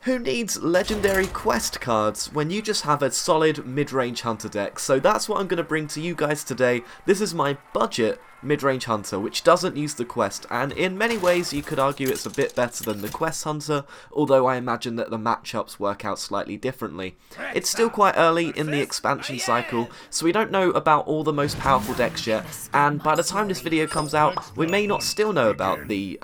Who needs legendary quest cards when you just have a solid mid-range hunter deck? So that's what I'm going to bring to you guys today. This is my budget mid-range hunter, which doesn't use the quest, and in many ways you could argue it's a bit better than the quest hunter, although I imagine that the matchups work out slightly differently. It's still quite early in the expansion cycle, so we don't know about all the most powerful decks yet, and by the time this video comes out, we may not still know about the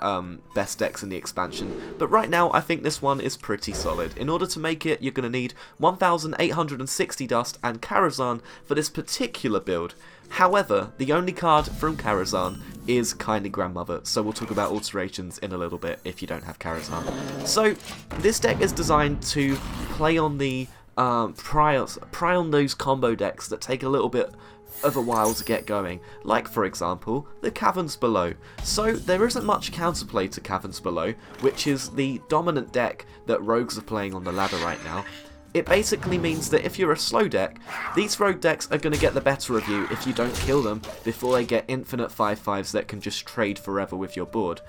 best decks in the expansion, but right now I think this one is pretty solid. In order to make it, you're going to need 1860 dust and Karazhan for this particular build. However, the only card from Karazhan is Kindly Grandmother, so we'll talk about alterations in a little bit if you don't have Karazhan. So, this deck is designed to play on the pry on those combo decks that take a little bit of a while to get going, like for example the Caverns Below. So there isn't much counterplay to Caverns Below, which is the dominant deck that rogues are playing on the ladder right now. It basically means that if you're a slow deck, these rogue decks are going to get the better of you if you don't kill them before they get infinite 5/5s that can just trade forever with your board.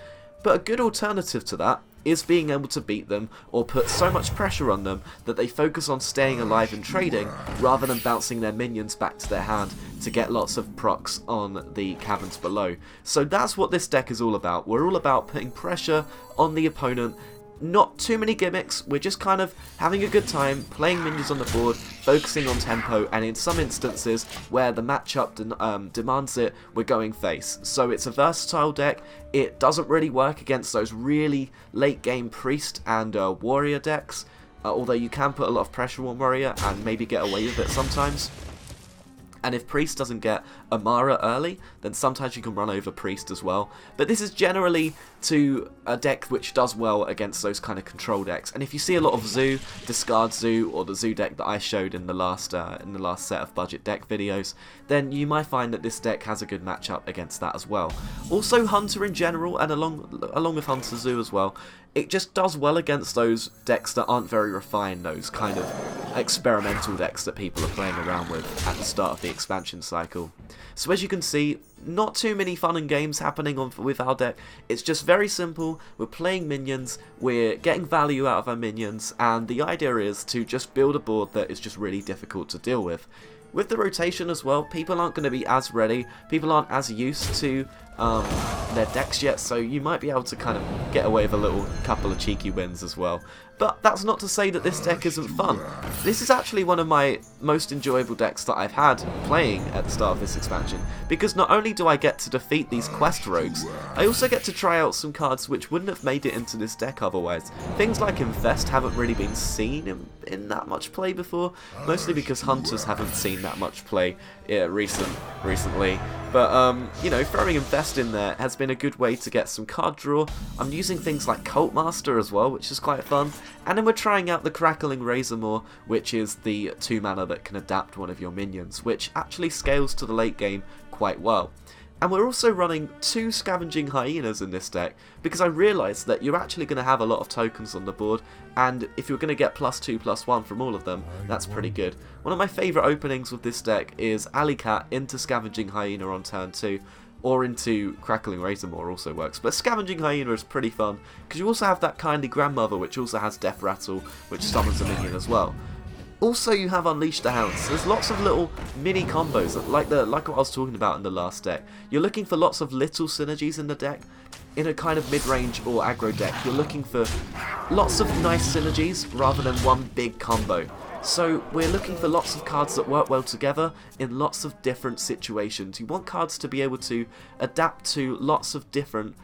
But a good alternative to that is being able to beat them or put so much pressure on them that they focus on staying alive and trading rather than bouncing their minions back to their hand to get lots of procs on the Caverns Below. So that's what this deck is all about. We're all about putting pressure on the opponent. Not too many gimmicks, we're just kind of having a good time, playing minions on the board, focusing on tempo, and in some instances where the matchup demands it, we're going face. So it's a versatile deck. It doesn't really work against those really late game priest and warrior decks, although you can put a lot of pressure on warrior and maybe get away with it sometimes. And if Priest doesn't get Amara early, then sometimes you can run over Priest as well. But this is generally to a deck which does well against those kind of control decks. And if you see a lot of Zoo, discard Zoo, or the Zoo deck that I showed in the last set of budget deck videos, then you might find that this deck has a good matchup against that as well. Also Hunter in general, and along with Hunter Zoo as well, it just does well against those decks that aren't very refined, those kind of experimental decks that people are playing around with at the start of the expansion cycle. So as you can see, not too many fun and games happening with our deck. It's just very simple. We're playing minions, we're getting value out of our minions, and the idea is to just build a board that is just really difficult to deal with. With the rotation as well, people aren't going to be as ready, people aren't as used to their decks yet, so you might be able to kind of get away with a couple of cheeky wins as well. But that's not to say that this deck isn't fun. This is actually one of my most enjoyable decks that I've had playing at the start of this expansion, because not only do I get to defeat these quest rogues, I also get to try out some cards which wouldn't have made it into this deck otherwise. Things like Infest haven't really been seen in that much play before, mostly because Hunters haven't seen that much play recently. But, you know, throwing Infest in there has been a good way to get some card draw. I'm using things like Cult Master as well, which is quite fun. And then we're trying out the Crackling Razormaw, which is the 2 mana that can adapt one of your minions, which actually scales to the late game quite well. And we're also running 2 Scavenging Hyenas in this deck, because I realised that you're actually going to have a lot of tokens on the board, and if you're going to get +2/+1 from all of them, that's pretty good. One of my favourite openings with this deck is Alley Cat into Scavenging Hyena on turn 2, or into Crackling Razormaw also works, but Scavenging Hyena is pretty fun, because you also have that Kindly Grandmother, which also has Death Rattle, which summons a minion as well. Also, you have Unleash the Hounds. There's lots of little mini combos, like what I was talking about in the last deck. You're looking for lots of little synergies in the deck. In a kind of mid-range or aggro deck, you're looking for lots of nice synergies rather than one big combo. So we're looking for lots of cards that work well together in lots of different situations. You want cards to be able to adapt to lots of different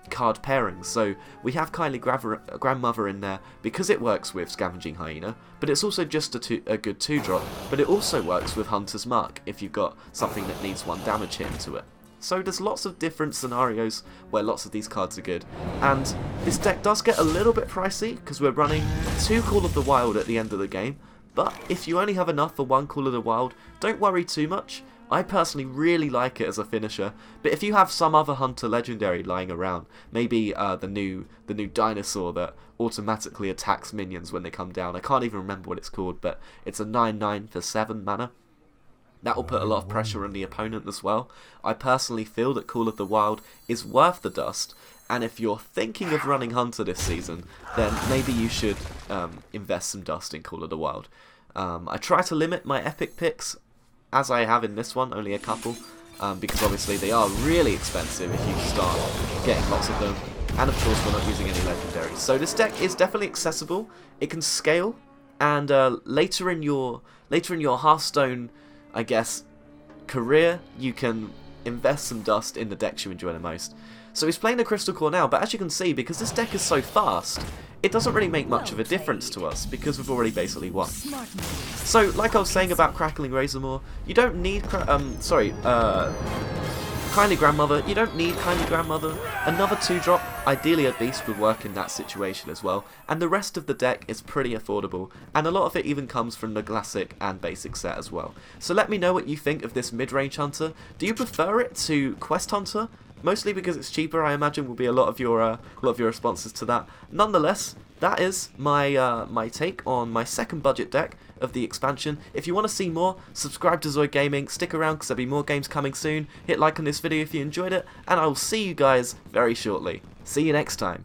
card pairings. So we have Kindly Grandmother in there because it works with Scavenging Hyena, but it's also just a good 2-drop, but it also works with Hunter's Mark if you've got something that needs 1 damage hit into it. So there's lots of different scenarios where lots of these cards are good, and this deck does get a little bit pricey because we're running 2 Call of the Wild at the end of the game, but if you only have enough for 1 Call of the Wild, don't worry too much. I personally really like it as a finisher, but if you have some other Hunter Legendary lying around, maybe the new dinosaur that automatically attacks minions when they come down, I can't even remember what it's called, but it's a 9/9 for 7 mana. That will put a lot of pressure on the opponent as well. I personally feel that Call of the Wild is worth the dust, And if you're thinking of running Hunter this season, then maybe you should invest some dust in Call of the Wild. I try to limit my epic picks, as I have in this one, only a couple, because obviously they are really expensive if you start getting lots of them. And of course we're not using any legendaries. So this deck is definitely accessible, it can scale, and later in your Hearthstone, I guess, career, you can invest some dust in the decks you enjoy the most. So he's playing the Crystal Core now, but as you can see, because this deck is so fast, it doesn't really make much of a difference to us, because we've already basically won. So, like I was saying about Crackling Razormaw, you don't need, Kindly Grandmother, you don't need Kindly Grandmother. Another 2-drop, ideally a Beast, would work in that situation as well, and the rest of the deck is pretty affordable, and a lot of it even comes from the Classic and Basic set as well. So let me know what you think of this Midrange Hunter. Do you prefer it to Quest Hunter? Mostly because it's cheaper, I imagine, will be a lot of your responses to that. Nonetheless, that is my my take on my second budget deck of the expansion. If you want to see more, subscribe to Zoid Gaming, stick around because there'll be more games coming soon. Hit like on this video if you enjoyed it, and I will see you guys very shortly. See you next time.